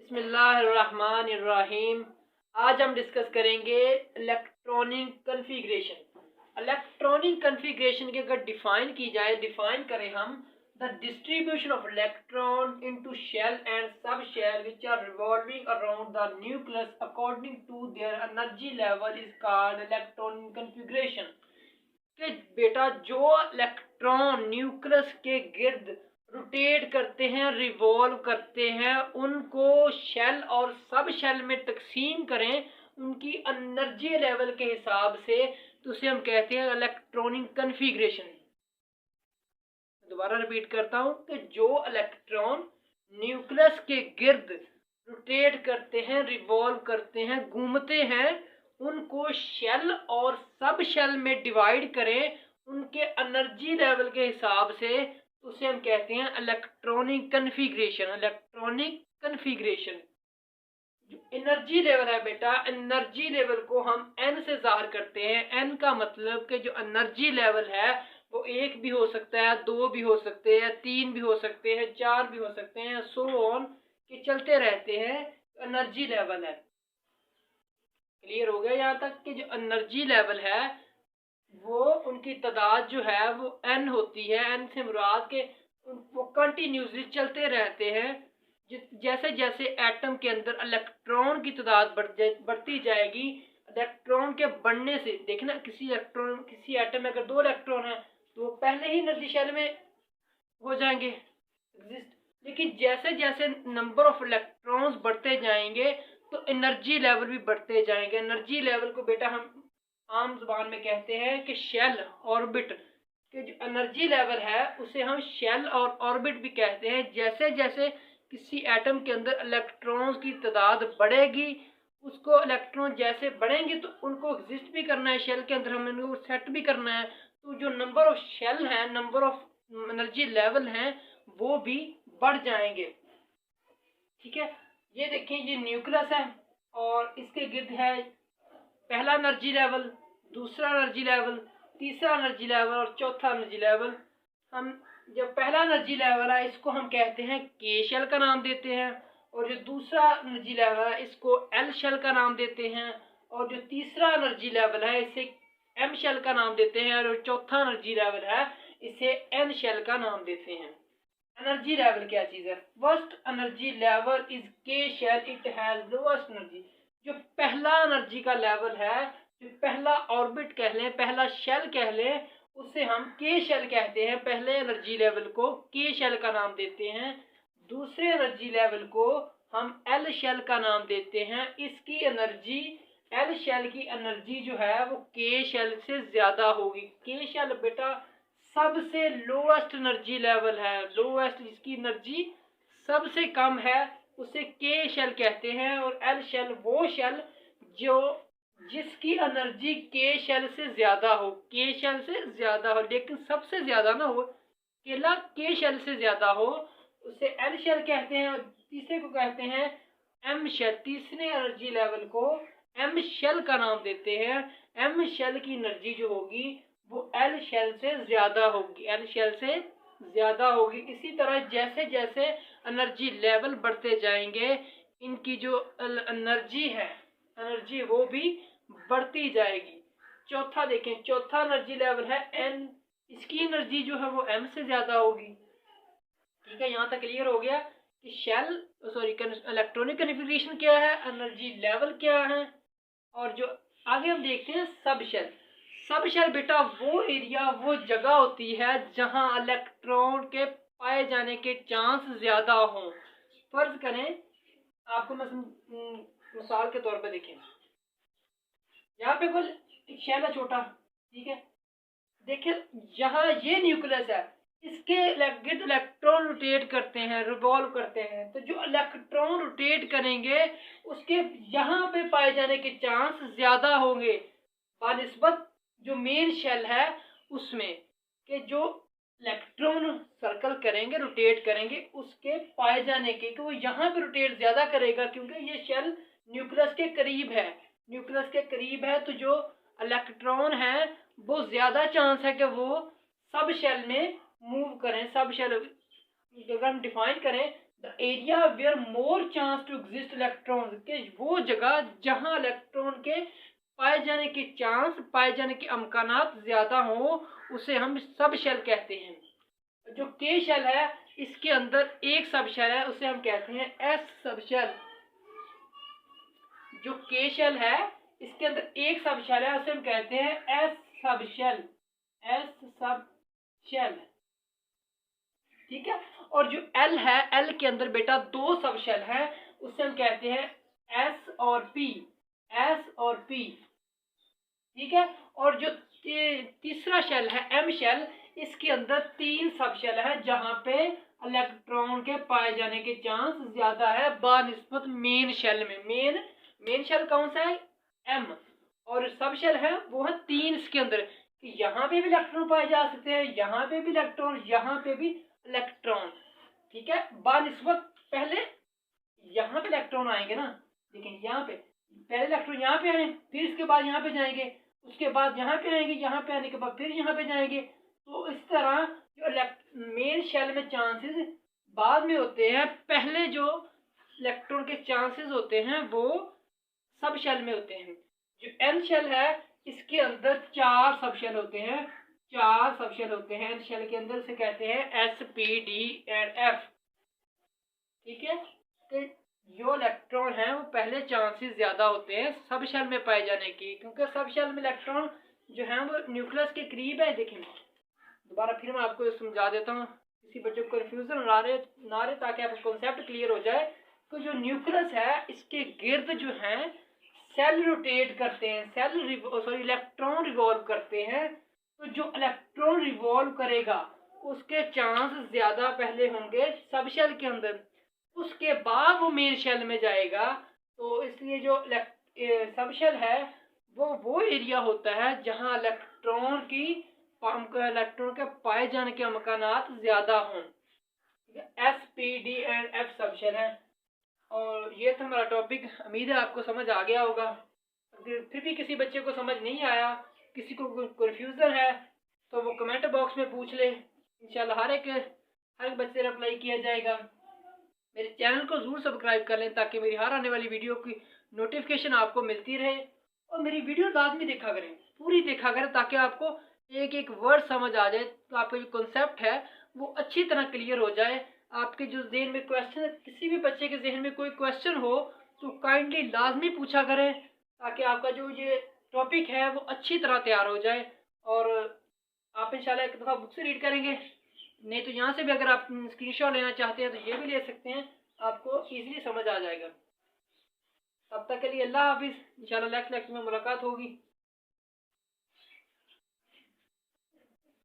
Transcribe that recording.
बिस्मिल्लाहिर्रहमानिर्रहीम। आज हम डिस्कस करेंगे इलेक्ट्रॉनिक कन्फिग्रेशन। इलेक्ट्रॉनिक कन्फिग्रेशन की अगर डिफाइन करें हम the distribution of electron into shell and sub shell which are revolving around the nucleus according to their energy level is called electronic configuration. कि बेटा जो इलेक्ट्रॉन न्यूक्लियस के गिर्द rotate करते हैं, रिवॉल्व करते हैं, उनको शेल और सब शेल में तकसीम करें उनकी एनर्जी लेवल के हिसाब से, तो उसे हम कहते हैं इलेक्ट्रॉनिक कन्फिग्रेशन। दोबारा रिपीट करता हूं कि जो इलेक्ट्रॉन न्यूक्लियस के गिर्द रोटेट करते हैं, रिवॉल्व करते हैं, घूमते हैं, उनको शेल और सब शेल में डिवाइड करें उनके एनर्जी लेवल के हिसाब से, तो उसे हम कहते हैं इलेक्ट्रॉनिक कन्फिग्रेशन। इलेक्ट्रॉनिक कन्फिग्रेशन जो एनर्जी लेवल है बेटा, एनर्जी लेवल को हम एन से ज़ाहिर करते हैं। एन का मतलब कि जो एनर्जी लेवल है वो 1 भी हो सकता है, 2 भी हो सकते हैं, 3 भी हो सकते हैं, 4 भी हो सकते हैं, सो ऑन कि चलते रहते हैं। एनर्जी लेवल है। क्लियर हो गया यहाँ तक कि जो एनर्जी लेवल है वो उनकी तादाद जो है वो एन होती है। एन से मुराद के वो कंटिन्यूसली चलते रहते हैं। जैसे जैसे एटम के अंदर इलेक्ट्रॉन की तादाद बढ़ती जाएगी, इलेक्ट्रॉन के बढ़ने से देखना, किसी एटम में अगर 2 इलेक्ट्रॉन है तो वो पहले ही एनर्जी शेल में हो जाएंगे एग्जिस्ट। लेकिन जैसे जैसे नंबर ऑफ इलेक्ट्रॉन्स बढ़ते जाएंगे तो एनर्जी लेवल भी बढ़ते जाएंगे। एनर्जी लेवल को बेटा हम आम जुबान में कहते हैं कि शेल ऑर्बिट के जो एनर्जी लेवल है उसे हम शेल और ऑर्बिट भी कहते हैं। जैसे जैसे किसी एटम के अंदर इलेक्ट्रॉन्स की तादाद बढ़ेगी, उसको इलेक्ट्रॉन जैसे बढ़ेंगे तो उनको एग्जिस्ट भी करना है, शेल के अंदर हमें उनको सेट भी करना है, तो जो नंबर ऑफ शेल हैं, नंबर ऑफ एनर्जी लेवल हैं, वो भी बढ़ जाएंगे। ठीक है, ये देखिए, ये न्यूक्लियस है और इसके गिर्द है पहला एनर्जी लेवल, दूसरा एनर्जी लेवल, तीसरा एनर्जी लेवल और चौथा एनर्जी लेवल। हम जब पहला एनर्जी लेवल है इसको हम कहते हैं के शेल का नाम देते हैं, और जो दूसरा एनर्जी लेवल है इसको एल शेल का नाम देते हैं, और जो तीसरा एनर्जी लेवल है इसे एम शेल का नाम देते हैं, और चौथा एनर्जी लेवल है इसे एन शेल का नाम देते हैं। एनर्जी लेवल क्या चीज है? First energy level is K shell, it has lowest energy. जो पहला एनर्जी का लेवल है, जो पहला ऑर्बिट कह लें, पहला शेल कह लें, उसे हम के शेल कहते हैं। पहले एनर्जी लेवल को के शेल का नाम देते हैं, दूसरे एनर्जी लेवल को हम एल शेल का नाम देते हैं। इसकी एनर्जी, एल शेल की एनर्जी जो है वो के शेल से ज्यादा होगी। के शेल बेटा सबसे लोएस्ट एनर्जी लेवल है, लोएस्ट, जिसकी एनर्जी सबसे कम है उसे के शेल कहते हैं। और एल शेल वो शेल जो जिसकी एनर्जी के शेल से ज्यादा हो, के शेल से ज्यादा हो, लेकिन सबसे ज्यादा ना हो, केवल के शेल से ज्यादा हो, उसे एल शेल कहते हैं। और तीसरे को कहते हैं एम शेल। तीसरे एनर्जी लेवल को एम शेल का नाम देते हैं। एम शेल की एनर्जी जो होगी वो एल शेल से ज्यादा होगी, एल शेल से ज्यादा होगी। इसी तरह जैसे जैसे एनर्जी लेवल बढ़ते जाएंगे इनकी जो एनर्जी है, एनर्जी वो भी बढ़ती जाएगी। चौथा देखें, चौथा एनर्जी लेवल है एन, इसकी एनर्जी जो है वो एम से ज्यादा होगी। ठीक है, यहाँ तक क्लियर हो गया कि इलेक्ट्रॉनिक कन्फिग्रेशन क्या है, एनर्जी लेवल क्या है। और जो आगे हम देखते हैं सब शेल। सब शेल बेटा वो एरिया, वो जगह होती है जहां इलेक्ट्रॉन के पाए जाने के चांस ज्यादा हों। फर्ज करें, आपको मिसाल के तौर पर देखें, यहाँ पे कोई एक शेल है छोटा, ठीक है, देखिए यहाँ ये न्यूक्लियस है, इसके गिर्द इलेक्ट्रॉन रोटेट करते हैं, रिवॉल्व करते हैं, तो जो इलेक्ट्रॉन रोटेट करेंगे उसके यहाँ पे पाए जाने के चांस ज्यादा होंगे बानिस्बत जो मेन शेल है उसमें, कि जो इलेक्ट्रॉन सर्कल करेंगे, रोटेट करेंगे, उसके पाए जाने के, कि वो यहाँ पे रोटेट ज्यादा करेगा क्योंकि ये शेल न्यूक्लियस के करीब है। न्यूक्लियस के करीब है तो जो इलेक्ट्रॉन है वो ज्यादा चांस है कि वो सब शेल में मूव करें। सब शेल अगर हम डिफाइन करें the area where more chance to exist electron, के वो जगह जहां इलेक्ट्रॉन के पाए जाने के चांस, पाए जाने के अमकानात ज्यादा हो, उसे हम सब शेल कहते हैं। जो के शेल है इसके अंदर एक सब शेल है, उसे हम कहते हैं एस सब शेल। जो के शेल है इसके अंदर एक सब शेल है, उसे हम कहते हैं एस सब शेल, एस सब शेल। ठीक है। और जो एल है, एल के अंदर बेटा दो सब शेल है, उसे हम कहते हैं एस और पी, एस और पी। ठीक है। और जो तीसरा शेल है एम शेल, इसके अंदर तीन सब शेल है जहां पे इलेक्ट्रॉन के पाए जाने के चांस ज्यादा है बानिस्बत मेन शेल में। मेन शेल कौन सा है? एम। और सब शेल है वो है तीन इसके अंदर, कि यहाँ पे भी इलेक्ट्रॉन पाए जा सकते हैं, यहाँ पे भी इलेक्ट्रॉन, यहाँ पे भी इलेक्ट्रॉन। ठीक है। बानिस्बत पहले यहाँ पे इलेक्ट्रॉन आएंगे ना, देखें यहाँ पे पहले इलेक्ट्रॉन यहाँ पे आए, फिर इसके बाद यहाँ पे जाएंगे, उसके बाद यहाँ पे आएंगे, यहाँ पे आने के बाद फिर यहाँ पे जाएंगे। तो इस तरह जो मेन शेल में चांसेस बाद में होते हैं, पहले जो इलेक्ट्रॉन के चांसेस होते हैं वो सब शेल में होते हैं। जो एन शेल है इसके अंदर चार सब शेल होते हैं, चार सब शेल होते हैं एन शेल के अंदर, से कहते हैं S P D and F. ठीक है। तो जो इलेक्ट्रॉन है वो पहले चांसेस ज्यादा होते हैं सब शेल में पाए जाने की, क्योंकि सब शेल में इलेक्ट्रॉन जो है वो न्यूक्लियस के करीब है। देखें दोबारा फिर मैं आपको समझा देता हूँ, किसी बच्चे को कन्फ्यूजन ना रहे, ताकि आपको कॉन्सेप्ट क्लियर हो जाए। तो जो न्यूक्लियस है इसके गिर्द जो है सेल रोटेट करते हैं, इलेक्ट्रॉन रिवॉल्व करते हैं। तो जो इलेक्ट्रॉन रिवॉल्व करेगा उसके चांस ज्यादा पहले होंगे सब शेल के अंदर, उसके बाद वो मेन शेल में जाएगा। तो इसलिए जो सब शेल है वो एरिया होता है जहां इलेक्ट्रॉन के पाए जाने के अमकानात ज्यादा हों। S P D and F sub shell है। और ये था हमारा टॉपिक, उम्मीद है आपको समझ आ गया होगा। अगर फिर भी किसी बच्चे को समझ नहीं आया, किसी को कन्फ्यूजन है, तो वो कमेंट बॉक्स में पूछ ले, इंशाल्लाह हर एक बच्चे रिप्लाई किया जाएगा। मेरे चैनल को जरूर सब्सक्राइब कर लें ताकि मेरी हर आने वाली वीडियो की नोटिफिकेशन आपको मिलती रहे। और मेरी वीडियो लाजमी देखा करें, पूरी देखा करें, ताकि आपको एक एक वर्ड समझ आ जाए, तो आपका जो कॉन्सेप्ट है वो अच्छी तरह क्लियर हो जाए। आपके जो जहन में क्वेश्चन, किसी भी बच्चे के जहन में कोई क्वेश्चन हो तो काइंडली लाजमी पूछा करें, ताकि आपका जो ये टॉपिक है वो अच्छी तरह तैयार हो जाए। और आप इंशाल्लाह एक दफ़ा बुक से रीड करेंगे, नहीं तो यहाँ से भी अगर आप स्क्रीनशॉट लेना चाहते हैं तो ये भी ले सकते हैं, आपको इजीली समझ आ जाएगा। तब तक के लिए अल्लाह हाफिज़, इंशाल्लाह नेक्स्ट लेक्चर में मुलाकात होगी।